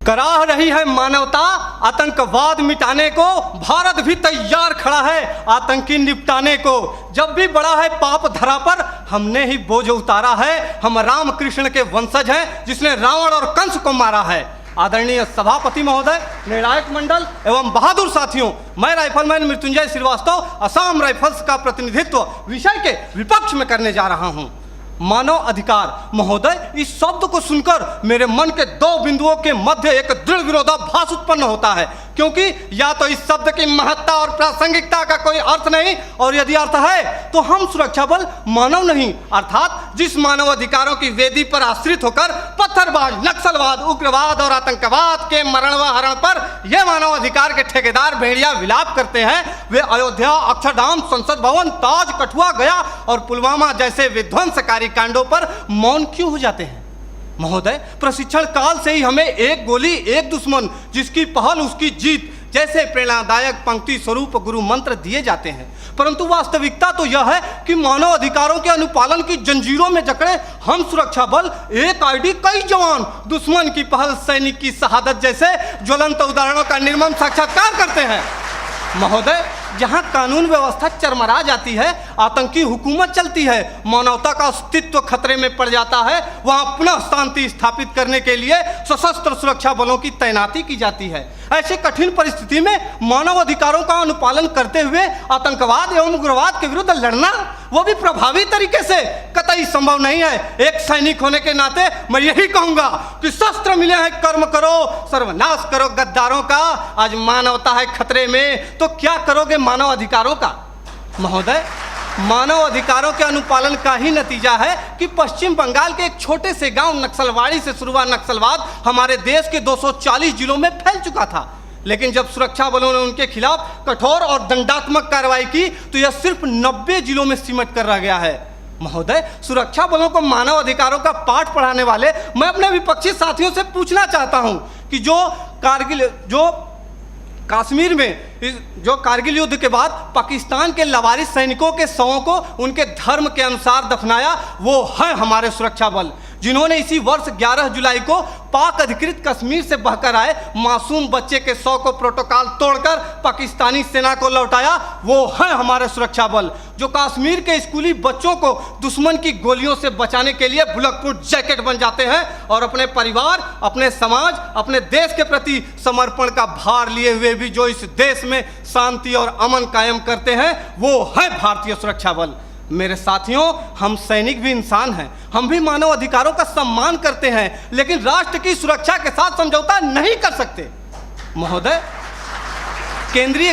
कराह रही है मानवता आतंकवाद मिटाने को, भारत भी तैयार खड़ा है आतंकी निपटाने को। जब भी बड़ा है पाप धरा पर, हमने ही बोझ उतारा है। हम राम कृष्ण के वंशज हैं, जिसने रावण और कंस को मारा है। आदरणीय सभापति महोदय, निर्णायक मंडल एवं बहादुर साथियों, मैं राइफलमैन मृत्युंजय श्रीवास्तव असम राइफल्स का प्रतिनिधित्व विषय के विपक्ष में करने जा रहा हूं। मानव अधिकार महोदय, इस शब्द को सुनकर मेरे मन के दो बिंदुओं के मध्य एक दृढ़ विरोधाभास उत्पन्न होता है, क्योंकि या तो इस शब्द की महत्ता और प्रासंगिकता का कोई अर्थ नहीं, और यदि अर्थ है तो हम सुरक्षा बल मानव नहीं, अर्थात जिस मानव अधिकारों की वेदी पर आश्रित होकर पत्थरबाज, नक्सलवाद, उग्रवाद और आतंकवाद के मरण व हरण पर यह मानव अधिकार के ठेकेदार भेड़िया विलाप करते हैं, वे अयोध्या, अक्षरधाम, संसद भवन, ताज, कठुआ, गया और पुलवामा जैसे विध्वंसकारी कांडों पर मौन क्यों हो जाते हैं? महोदय, प्रशिक्षण काल से ही हमें एक गोली एक दुश्मन, जिसकी पहल उसकी जीत जैसे प्रेरणादायक पंक्ति स्वरूप गुरु मंत्र दिए जाते हैं, परंतु वास्तविकता तो यह है कि मानव अधिकारों के अनुपालन की जंजीरों में जकड़े हम सुरक्षा बल एक आईडी कई जवान, दुश्मन की पहल सैनिक की शहादत जैसे ज्वलंत उदाहरणों का निर्मम साक्षात्कार करते हैं। महोदय, जहां कानून व्यवस्था चरमरा जाती है, आतंकी हुकूमत चलती है, मानवता का अस्तित्व खतरे में पड़ जाता है, वहां पुनः शांति स्थापित करने के लिए सशस्त्र सुरक्षा बलों की तैनाती की जाती है। ऐसे कठिन परिस्थिति में मानव अधिकारों का अनुपालन करते हुए आतंकवाद एवं उग्रवाद के विरुद्ध लड़ना, वो भी प्रभावी तरीके से, कतई संभव नहीं है। एक सैनिक होने के नाते मैं यही कहूंगा कि शस्त्र मिले हैं, कर्म करो, सर्वनाश करो गद्दारों का। आज मानवता है खतरे में, तो क्या करोगे मानव अधिकारों का? महोदय, मानव अधिकारों के अनुपालन का ही नतीजा है कि पश्चिम बंगाल के एक छोटे से गांव नक्सलवाड़ी से शुरू हुआ नक्सलवाद हमारे देश के 240 जिलों में फैल चुका था, लेकिन जब सुरक्षा बलों ने उनके खिलाफ कठोर और दंडात्मक कार्रवाई की तो यह सिर्फ 90 जिलों में सिमट कर रह गया है। महोदय, सुरक्षा बलों को मानव अधिकारों का पाठ पढ़ाने वाले मैं अपने विपक्षी साथियों से पूछना चाहता हूं कि कश्मीर में जो कारगिल युद्ध के बाद पाकिस्तान के लवारिस सैनिकों के शवों को उनके धर्म के अनुसार दफनाया, वो है हमारे सुरक्षा बल, जिन्होंने इसी वर्ष 11 जुलाई को पाक अधिकृत कश्मीर से बहकर आए मासूम बच्चे के शव को प्रोटोकॉल तोड़कर पाकिस्तानी सेना को लौटाया। वो है हमारे सुरक्षा बल, जो कश्मीर के स्कूली बच्चों को दुश्मन की गोलियों से बचाने के लिए बुलेट प्रूफ जैकेट बन जाते हैं और अपने परिवार, अपने समाज, अपने देश के प्रति समर्पण का भार लिए हुए भी जो इस देश में शांति और अमन कायम करते हैं, वो है भारतीय सुरक्षा बल। मेरे साथियों, हम सैनिक भी इंसान हैं, हम भी मानव अधिकारों का सम्मान करते हैं, लेकिन राष्ट्र की सुरक्षा के साथ समझौता नहीं कर सकते। महोदय, केंद्रीय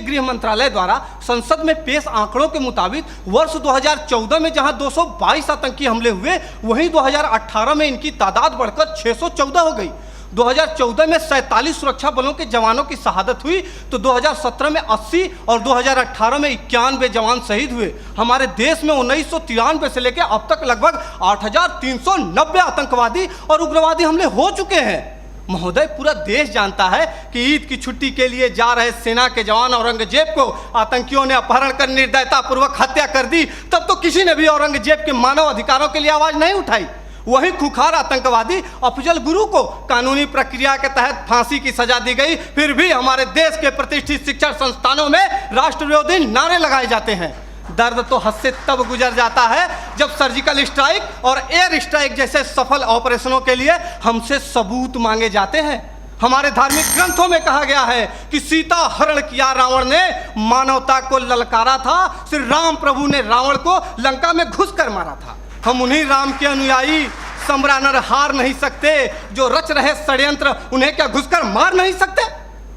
गृह मंत्रालय द्वारा संसद में पेश आंकड़ों के मुताबिक वर्ष 2014 में जहां 222 आतंकी हमले हुए, वहीं 2018 में इनकी तादाद बढ़कर 614 हो गई। 2014 में 47 सुरक्षा बलों के जवानों की शहादत हुई तो 2017 में 80 और 2018 में 91 जवान शहीद हुए। हमारे देश में 1993 से लेकर अब तक लगभग 8390 आतंकवादी और उग्रवादी हमले हो चुके हैं। महोदय, पूरा देश जानता है कि ईद की छुट्टी के लिए जा रहे सेना के जवान औरंगजेब को आतंकियों ने अपहरण कर निर्दयतापूर्वक हत्या कर दी, तब तो किसी ने भी औरंगजेब के मानव अधिकारों के लिए आवाज नहीं उठाई। वही खुखार आतंकवादी अफजल गुरु को कानूनी प्रक्रिया के तहत फांसी की सजा दी गई, फिर भी हमारे देश के प्रतिष्ठित शिक्षण संस्थानों में राष्ट्र विरोधी नारे लगाए जाते हैं। दर्द तो हद से तब गुजर जाता है जब सर्जिकल स्ट्राइक और एयर स्ट्राइक जैसे सफल ऑपरेशनों के लिए हमसे सबूत मांगे जाते हैं। हमारे धार्मिक ग्रंथों में कहा गया है कि सीता हरण किया रावण ने, मानवता को ललकारा था, श्री राम प्रभु ने रावण को लंका में घुसकर मारा था। हम उन्हीं राम के अनुयायी सम्रानर हार नहीं सकते, जो रच रहे षड्यंत्र उन्हें क्या घुसकर मार नहीं सकते?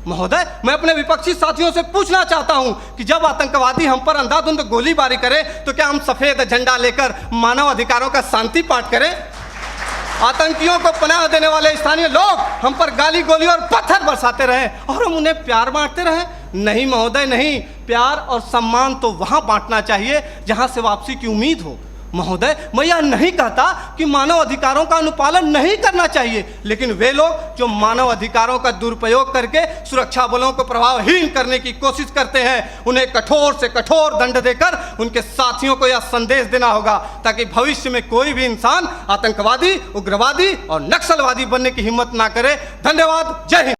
महोदय, मैं अपने विपक्षी साथियों से पूछना चाहता हूं कि जब आतंकवादी हम पर अंधाधुंध गोलीबारी करें तो क्या हम सफेद झंडा लेकर मानव अधिकारों का शांति पाठ करें? आतंकियों को पनाह देने वाले स्थानीय लोग हम पर गाली गोली और पत्थर बरसाते रहे और हम उन्हें प्यार बांटते रहे? नहीं महोदय, नहीं। प्यार और सम्मान तो वहां बांटना चाहिए जहां से वापसी की उम्मीद हो। महोदय, मैं यह नहीं कहता कि मानव अधिकारों का अनुपालन नहीं करना चाहिए, लेकिन वे लोग जो मानव अधिकारों का दुरुपयोग करके सुरक्षा बलों को प्रभावहीन करने की कोशिश करते हैं, उन्हें कठोर से कठोर दंड देकर उनके साथियों को यह संदेश देना होगा ताकि भविष्य में कोई भी इंसान आतंकवादी, उग्रवादी और नक्सलवादी बनने की हिम्मत ना करे। धन्यवाद। जय हिंद।